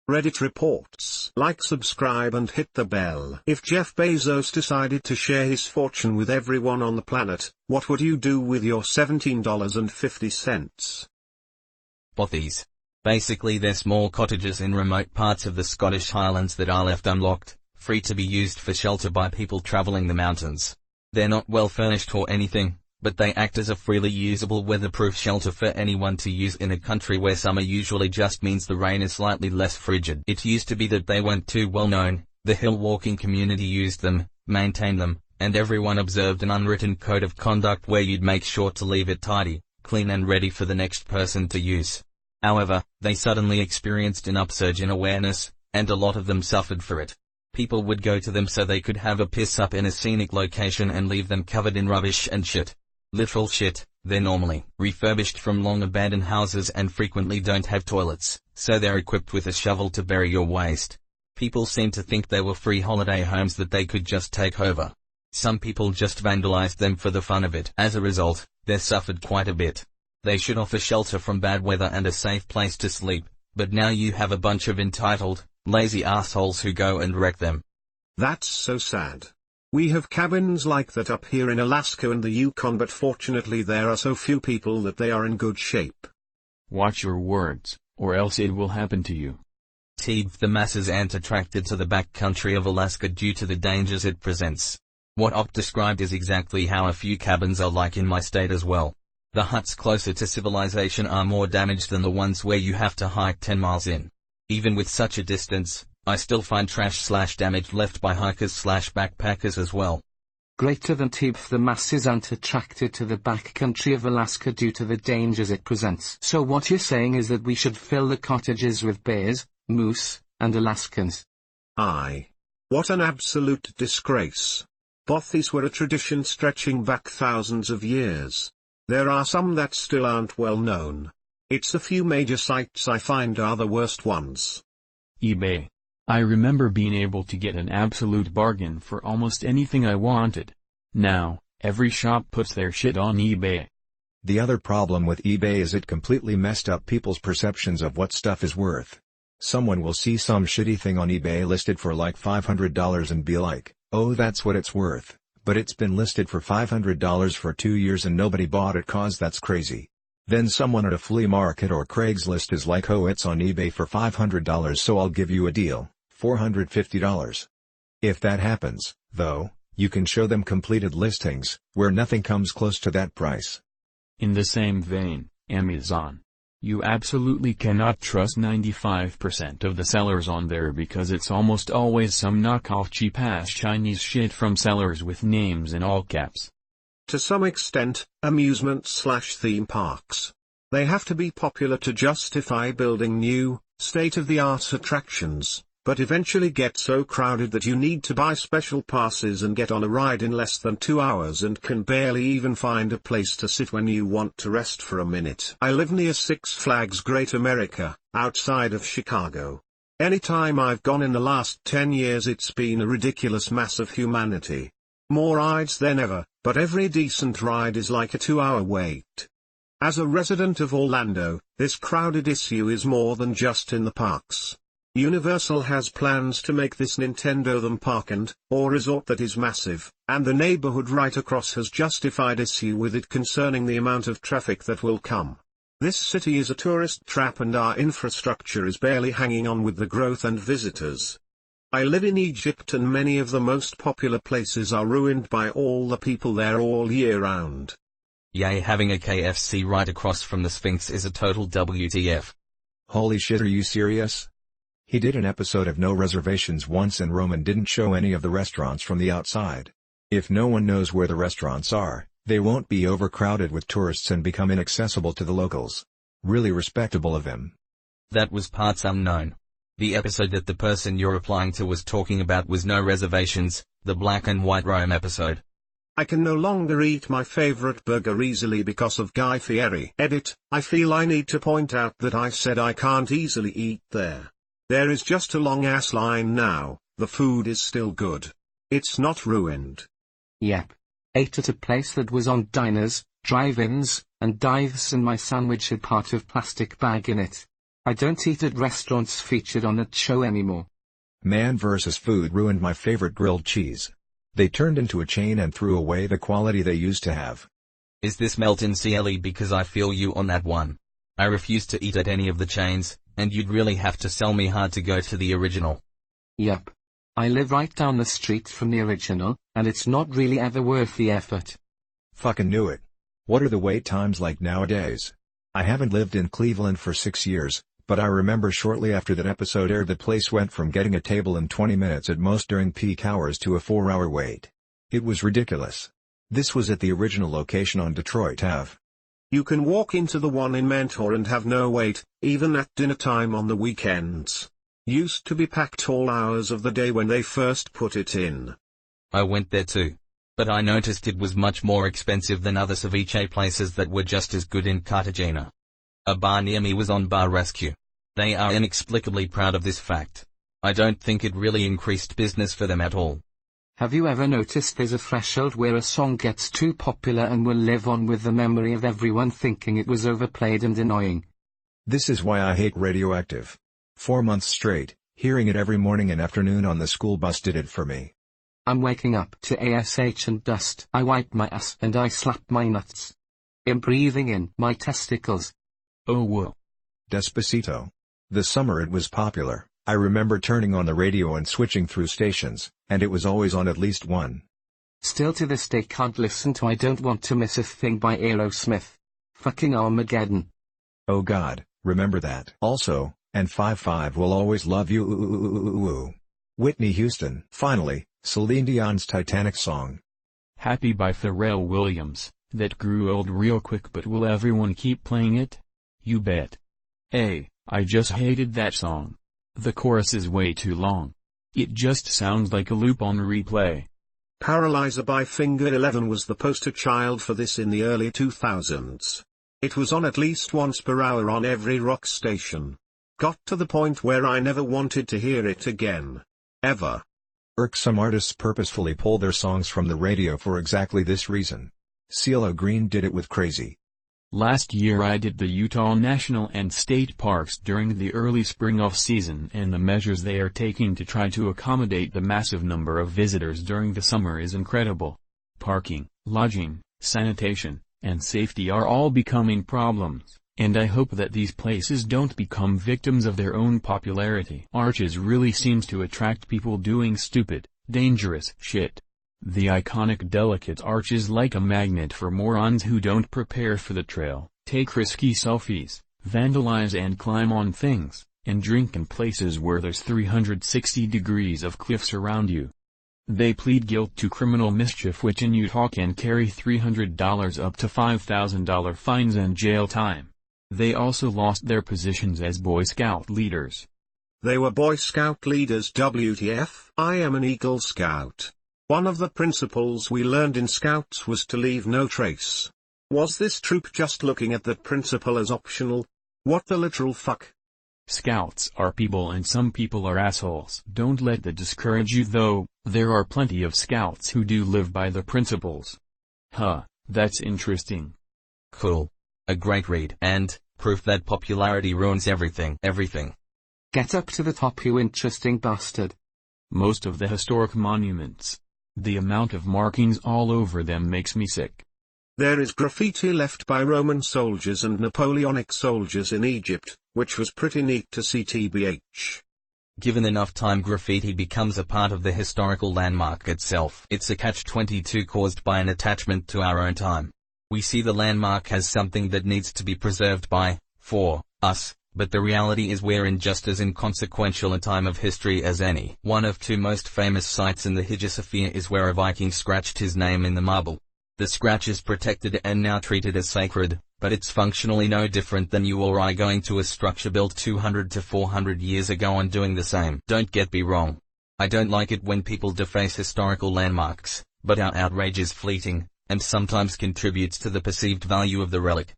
Reddit reports. Like, subscribe and hit the bell. If Jeff Bezos decided to share his fortune with everyone on the planet, what would you do with your $17.50? Bothies. Basically, they're small cottages in remote parts of the Scottish Highlands that are left unlocked, free to be used for shelter by people traveling the mountains. They're not well furnished or anything, but they act as a freely usable weatherproof shelter for anyone to use in a country where summer usually just means the rain is slightly less frigid. It used to be that they weren't too well known, the hill walking community used them, maintained them, and everyone observed an unwritten code of conduct where you'd make sure to leave it tidy, clean and ready for the next person to use. However, they suddenly experienced an upsurge in awareness, and a lot of them suffered for it. People would go to them so they could have a piss up in a scenic location and leave them covered in rubbish and shit. Literal shit. They're normally refurbished from long abandoned houses and frequently don't have toilets, so they're equipped with a shovel to bury your waste. People seem to think they were free holiday homes that they could just take over. Some people just vandalized them for the fun of it. As a result, they suffered quite a bit. They should offer shelter from bad weather and a safe place to sleep, but now you have a bunch of entitled, lazy assholes who go and wreck them. That's so sad. We have cabins like that up here in Alaska and the Yukon, but fortunately there are so few people that they are in good shape. Watch your words, or else it will happen to you. The masses aren't attracted to the backcountry of Alaska due to the dangers it presents. What Opt described is exactly how a few cabins are like in my state as well. The huts closer to civilization are more damaged than the ones where you have to hike 10 miles in. Even with such a distance, I still find trash/damage left by hikers/backpackers as well. Greater than the masses aren't attracted to the backcountry of Alaska due to the dangers it presents. So what you're saying is that we should fill the cottages with bears, moose, and Alaskans. What an absolute disgrace. Bothies were a tradition stretching back thousands of years. There are some that still aren't well known. It's a few major sites I find are the worst ones. eBay. I remember being able to get an absolute bargain for almost anything I wanted. Now, every shop puts their shit on eBay. The other problem with eBay is it completely messed up people's perceptions of what stuff is worth. Someone will see some shitty thing on eBay listed for like $500 and be like, oh, that's what it's worth. But it's been listed for $500 for 2 years and nobody bought it cause that's crazy. Then someone at a flea market or Craigslist is like, oh, it's on eBay for $500 so I'll give you a deal, $450. If that happens, though, you can show them completed listings, where nothing comes close to that price. In the same vein, Amazon. You absolutely cannot trust 95% of the sellers on there because it's almost always some knockoff cheap-ass Chinese shit from sellers with names in all caps. To some extent, amusement/theme parks. They have to be popular to justify building new, state-of-the-art attractions, but eventually get so crowded that you need to buy special passes and get on a ride in less than 2 hours and can barely even find a place to sit when you want to rest for a minute. I live near Six Flags Great America, outside of Chicago. Anytime I've gone in the last 10 years it's been a ridiculous mass of humanity. More rides than ever, but every decent ride is like a 2-hour wait. As a resident of Orlando, this crowded issue is more than just in the parks. Universal has plans to make this Nintendo theme park or resort that is massive, and the neighborhood right across has justified issue with it concerning the amount of traffic that will come. This city is a tourist trap and our infrastructure is barely hanging on with the growth and visitors. I live in Egypt and many of the most popular places are ruined by all the people there all year round. Yay, having a KFC right across from the Sphinx is a total WTF. Holy shit, are you serious? He did an episode of No Reservations once and Roman didn't show any of the restaurants from the outside. If no one knows where the restaurants are, they won't be overcrowded with tourists and become inaccessible to the locals. Really respectable of him. That was parts unknown. The episode that the person you're replying to was talking about was No Reservations, the black and white Rome episode. I can no longer eat my favorite burger easily because of Guy Fieri. Edit, I feel I need to point out that I said I can't easily eat there. There is just a long ass line now, the food is still good. It's not ruined. Yep. Ate at a place that was on diners, drive-ins, and dives and my sandwich had part of plastic bag in it. I don't eat at restaurants featured on that show anymore. Man vs. Food ruined my favorite grilled cheese. They turned into a chain and threw away the quality they used to have. Is this Melton CLE? Because I feel you on that one. I refuse to eat at any of the chains, and you'd really have to sell me hard to go to the original. Yup. I live right down the street from the original, and it's not really ever worth the effort. Fucking knew it. What are the wait times like nowadays? I haven't lived in Cleveland for 6 years, but I remember shortly after that episode aired the place went from getting a table in 20 minutes at most during peak hours to a 4-hour wait. It was ridiculous. This was at the original location on Detroit Ave. You can walk into the one in Mentor and have no wait, even at dinner time on the weekends. Used to be packed all hours of the day when they first put it in. I went there too. But I noticed it was much more expensive than other ceviche places that were just as good in Cartagena. A bar near me was on bar rescue. They are inexplicably proud of this fact. I don't think it really increased business for them at all. Have you ever noticed there's a threshold where a song gets too popular and will live on with the memory of everyone thinking it was overplayed and annoying? This is why I hate Radioactive. 4 months straight, hearing it every morning and afternoon on the school bus did it for me. I'm waking up to ASH and dust. I wipe my ass and I slap my nuts. I'm breathing in my testicles. Oh whoa. Despacito. The summer it was popular, I remember turning on the radio and switching through stations, and it was always on at least one. Still to this day can't listen to I Don't Want to Miss a Thing by Aerosmith. Fucking Armageddon. Oh god, remember that. Also, and 5-5 will always love you. Whitney Houston. Finally, Celine Dion's Titanic song. Happy by Pharrell Williams, that grew old real quick, but will everyone keep playing it? You bet. I just hated that song. The chorus is way too long. It just sounds like a loop on replay. Paralyzer by Finger 11 was the poster child for this in the early 2000s. It was on at least once per hour on every rock station. Got to the point where I never wanted to hear it again. Ever. Some artists purposefully pull their songs from the radio for exactly this reason. CeeLo Green did it with Crazy. Last year I did the Utah National and State Parks during the early spring off-season, and the measures they are taking to try to accommodate the massive number of visitors during the summer is incredible. Parking, lodging, sanitation, and safety are all becoming problems, and I hope that these places don't become victims of their own popularity. Arches really seems to attract people doing stupid, dangerous shit. The iconic delicate arch is like a magnet for morons who don't prepare for the trail, take risky selfies, vandalize and climb on things, and drink in places where there's 360 degrees of cliffs around you. They plead guilt to criminal mischief, which in Utah can carry $300 up to $5,000 fines and jail time. They also lost their positions as Boy Scout leaders. They were Boy Scout leaders. WTF? I am an Eagle Scout. One of the principles we learned in Scouts was to leave no trace. Was this troop just looking at that principle as optional? What the literal fuck? Scouts are people, and some people are assholes. Don't let that discourage you though, there are plenty of Scouts who do live by the principles. Huh, that's interesting. Cool. A great read, and proof that popularity ruins everything. Get up to the top, you interesting bastard. Most of the historic monuments. The amount of markings all over them makes me sick. There is graffiti left by Roman soldiers and Napoleonic soldiers in Egypt, which was pretty neat to see. TBH. Given enough time, graffiti becomes a part of the historical landmark itself. It's a catch-22 caused by an attachment to our own time. We see the landmark as something that needs to be preserved by, for, us, but the reality is we're in just as inconsequential a time of history as any. One of two most famous sites in the Hagia Sophia is where a Viking scratched his name in the marble. The scratch is protected and now treated as sacred, but it's functionally no different than you or I going to a structure built 200 to 400 years ago and doing the same. Don't get me wrong. I don't like it when people deface historical landmarks, but our outrage is fleeting, and sometimes contributes to the perceived value of the relic.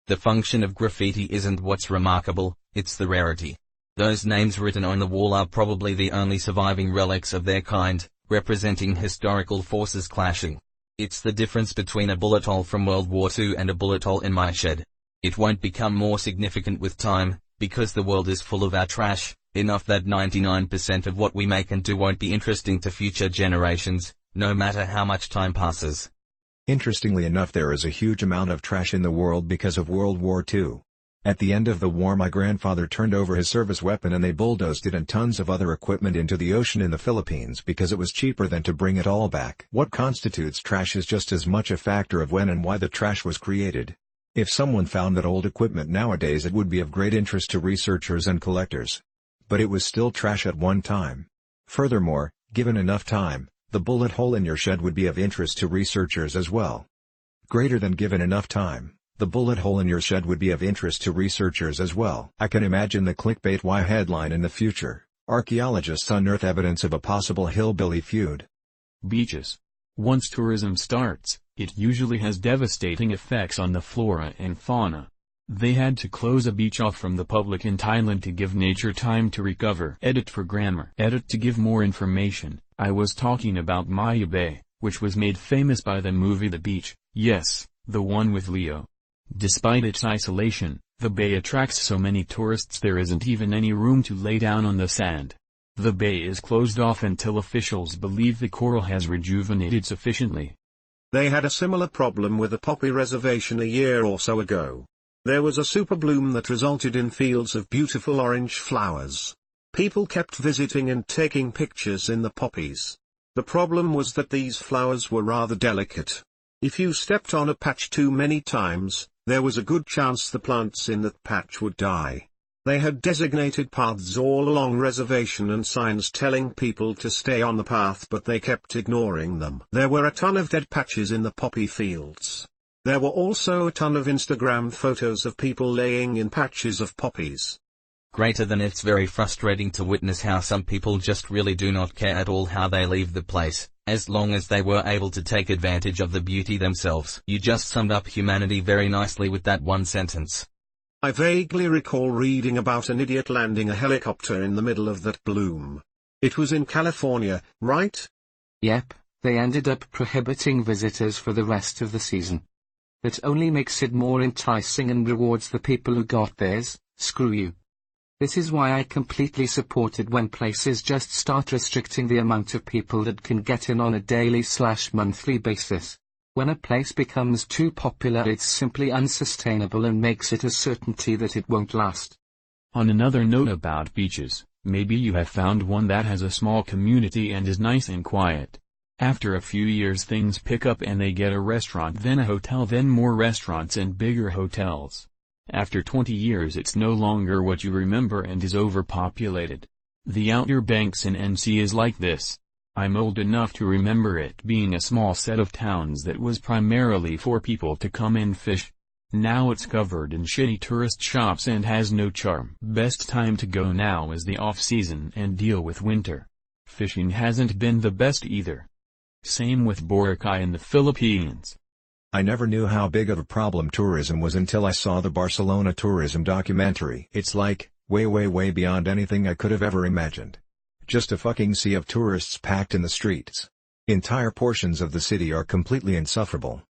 The function of graffiti isn't what's remarkable, it's the rarity. Those names written on the wall are probably the only surviving relics of their kind, representing historical forces clashing. It's the difference between a bullet hole from World War II and a bullet hole in my shed. It won't become more significant with time, Because the world is full of our trash, enough that 99% of what we make and do won't be interesting to future generations, no matter how much time passes. Interestingly enough, there is a huge amount of trash in the world because of World War II. At the end of the war, my grandfather turned over his service weapon and they bulldozed it and tons of other equipment into the ocean in the Philippines because it was cheaper than to bring it all back. What constitutes trash is just as much a factor of when and why the trash was created. If someone found that old equipment nowadays, it would be of great interest to researchers and collectors. But it was still trash at one time. Furthermore, given enough time, the bullet hole in your shed would be of interest to researchers as well. Greater than given enough time, the bullet hole in your shed would be of interest to researchers as well. I can imagine the clickbait "Why" headline in the future: archaeologists unearth evidence of a possible hillbilly feud. Beaches. Once tourism starts, it usually has devastating effects on the flora and fauna. They had to close a beach off from the public in Thailand to give nature time to recover. Edit for grammar. Edit to give more information. I was talking about Maya Bay, which was made famous by the movie The Beach. Yes, the one with Leo. Despite its isolation, the bay attracts so many tourists there isn't even any room to lay down on the sand. The bay is closed off until officials believe the coral has rejuvenated sufficiently. They had a similar problem with the poppy reservation a year or so ago. There was a super bloom that resulted in fields of beautiful orange flowers. People kept visiting and taking pictures in the poppies. The problem was that these flowers were rather delicate. If you stepped on a patch too many times, there was a good chance the plants in that patch would die. They had designated paths all along reservation and signs telling people to stay on the path, but they kept ignoring them. There were a ton of dead patches in the poppy fields. There were also a ton of Instagram photos of people laying in patches of poppies. Greater than it's very frustrating to witness how some people just really do not care at all how they leave the place, as long as they were able to take advantage of the beauty themselves. You just summed up humanity very nicely with that one sentence. I vaguely recall reading about an idiot landing a helicopter in the middle of that bloom. It was in California, right? Yep, they ended up prohibiting visitors for the rest of the season. That only makes it more enticing and rewards the people who got theirs. Screw you. This is why I completely support it when places just start restricting the amount of people that can get in on a daily/monthly basis. When a place becomes too popular, it's simply unsustainable and makes it a certainty that it won't last. On another note about beaches, maybe you have found one that has a small community and is nice and quiet. After a few years things pick up and they get a restaurant, then a hotel, then more restaurants and bigger hotels. After 20 years it's no longer what you remember and is overpopulated. The Outer Banks in NC is like this. I'm old enough to remember it being a small set of towns that was primarily for people to come and fish. Now it's covered in shitty tourist shops and has no charm. Best time to go now is the off-season and deal with winter. Fishing hasn't been the best either. Same with Boracay in the Philippines. I never knew how big of a problem tourism was until I saw the Barcelona tourism documentary. It's like, way beyond anything I could have ever imagined. Just a fucking sea of tourists packed in the streets. Entire portions of the city are completely insufferable.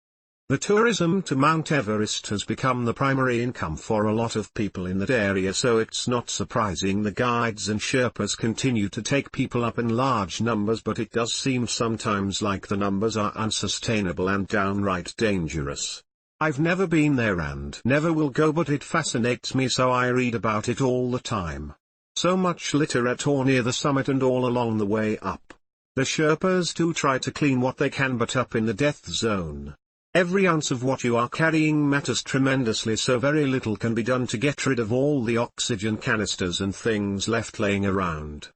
The tourism to Mount Everest has become the primary income for a lot of people in that area, so it's not surprising the guides and Sherpas continue to take people up in large numbers, but it does seem sometimes like the numbers are unsustainable and downright dangerous. I've never been there and never will go, but it fascinates me, so I read about it all the time. So much litter at or near the summit and all along the way up. The Sherpas do try to clean what they can, but up in the death zone, every ounce of what you are carrying matters tremendously, so very little can be done to get rid of all the oxygen canisters and things left laying around.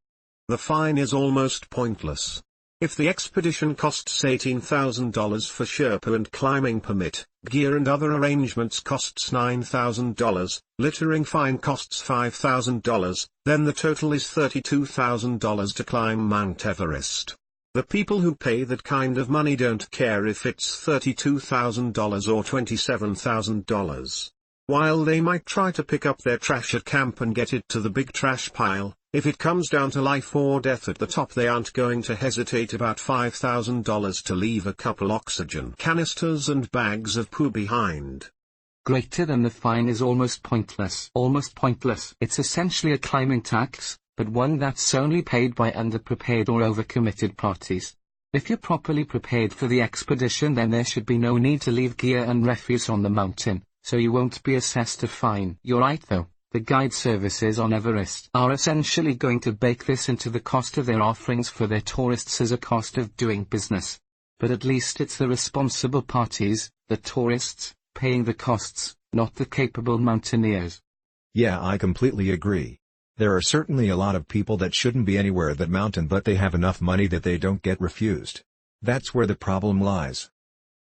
The fine is almost pointless. If the expedition costs $18,000 for Sherpa and climbing permit, gear and other arrangements costs $9,000, littering fine costs $5,000, then the total is $32,000 to climb Mount Everest. The people who pay that kind of money don't care if it's $32,000 or $27,000. While they might try to pick up their trash at camp and get it to the big trash pile, if it comes down to life or death at the top, they aren't going to hesitate about $5,000 to leave a couple oxygen canisters and bags of poo behind. greater than the fine is almost pointless. Almost pointless. It's essentially a climbing tax, but one that's only paid by underprepared or overcommitted parties. If you're properly prepared for the expedition, then there should be no need to leave gear and refuse on the mountain, so you won't be assessed a fine. You're right though, the guide services on Everest are essentially going to bake this into the cost of their offerings for their tourists as a cost of doing business. But at least it's the responsible parties, the tourists, paying the costs, not the capable mountaineers. Yeah, I completely agree. There are certainly a lot of people that shouldn't be anywhere that mountain, but they have enough money that they don't get refused. That's where the problem lies.